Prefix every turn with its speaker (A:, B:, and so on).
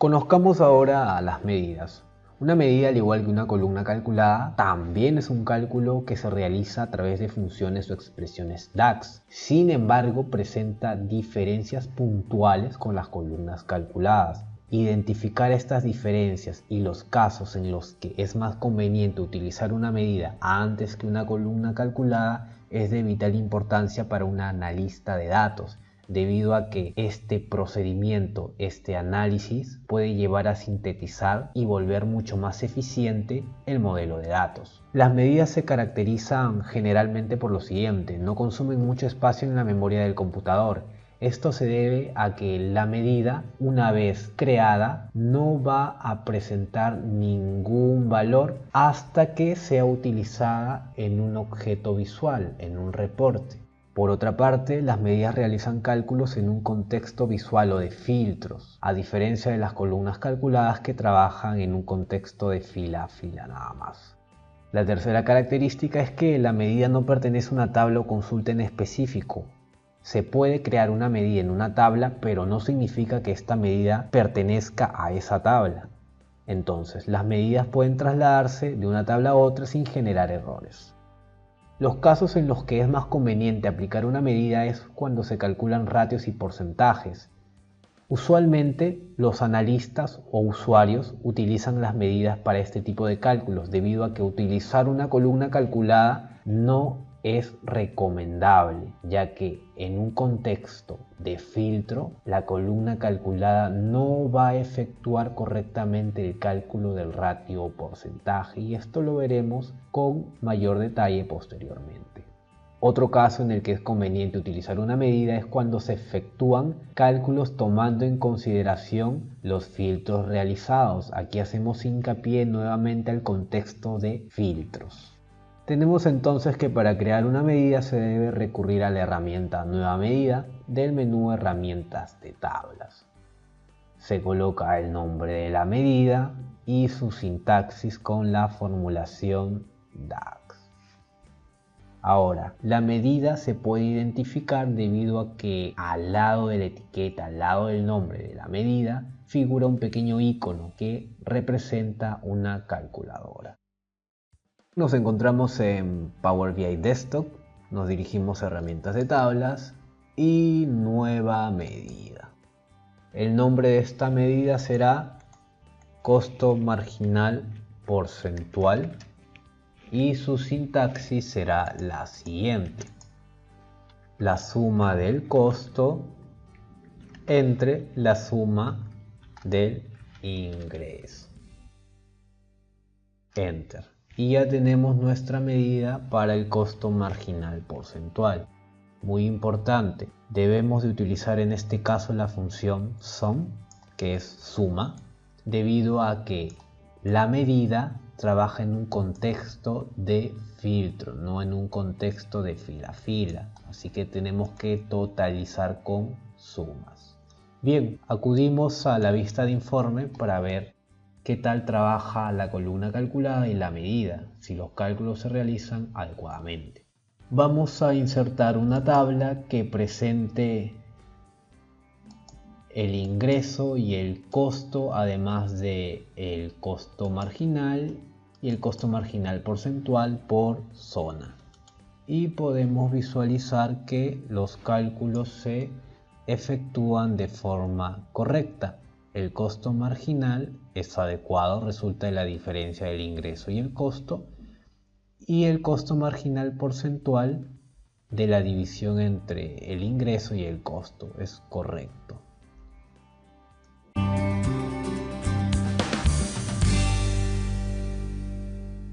A: Conozcamos ahora las medidas. Una medida, al igual que una columna calculada, también es un cálculo que se realiza a través de funciones o expresiones DAX. Sin embargo, presenta diferencias puntuales con las columnas calculadas. Identificar estas diferencias y los casos en los que es más conveniente utilizar una medida antes que una columna calculada es de vital importancia para un analista de datos, debido a que este procedimiento, este análisis, puede llevar a sintetizar y volver mucho más eficiente el modelo de datos. Las medidas se caracterizan generalmente por lo siguiente: no consumen mucho espacio en la memoria del computador. Esto se debe a que la medida, una vez creada, no va a presentar ningún valor hasta que sea utilizada en un objeto visual, en un reporte. Por otra parte, las medidas realizan cálculos en un contexto visual o de filtros, a diferencia de las columnas calculadas que trabajan en un contexto de fila a fila nada más. La tercera característica es que la medida no pertenece a una tabla o consulta en específico. Se puede crear una medida en una tabla, pero no significa que esta medida pertenezca a esa tabla. Entonces, las medidas pueden trasladarse de una tabla a otra sin generar errores. Los casos en los que es más conveniente aplicar una medida es cuando se calculan ratios y porcentajes. Usualmente, los analistas o usuarios utilizan las medidas para este tipo de cálculos, debido a que utilizar una columna calculada no es recomendable, ya que en un contexto de filtro, la columna calculada no va a efectuar correctamente el cálculo del ratio o porcentaje, y esto lo veremos con mayor detalle posteriormente. Otro caso en el que es conveniente utilizar una medida es cuando se efectúan cálculos tomando en consideración los filtros realizados. Aquí hacemos hincapié nuevamente al contexto de filtros. Tenemos entonces que para crear una medida se debe recurrir a la herramienta Nueva Medida del menú Herramientas de tablas. Se coloca el nombre de la medida y su sintaxis con la formulación DAX. Ahora, la medida se puede identificar debido a que al lado de la etiqueta, al lado del nombre de la medida, figura un pequeño icono que representa una calculadora. Nos encontramos en Power BI Desktop, nos dirigimos a herramientas de tablas y nueva medida. El nombre de esta medida será costo marginal porcentual y su sintaxis será la siguiente: la suma del costo entre la suma del ingreso. Enter. Y ya tenemos nuestra medida para el costo marginal porcentual. Muy importante, debemos de utilizar en este caso la función sum, que es suma, debido a que la medida trabaja en un contexto de filtro, no en un contexto de fila a fila, así que tenemos que totalizar con sumas. Bien, acudimos a la vista de informe para ver qué tal trabaja la columna calculada y la medida, si los cálculos se realizan adecuadamente. Vamos a insertar una tabla que presente el ingreso y el costo, además de el costo marginal y el costo marginal porcentual por zona. Y podemos visualizar que los cálculos se efectúan de forma correcta. El costo marginal es adecuado, resulta de la diferencia del ingreso y el costo, y el costo marginal porcentual de la división entre el ingreso y el costo es correcto.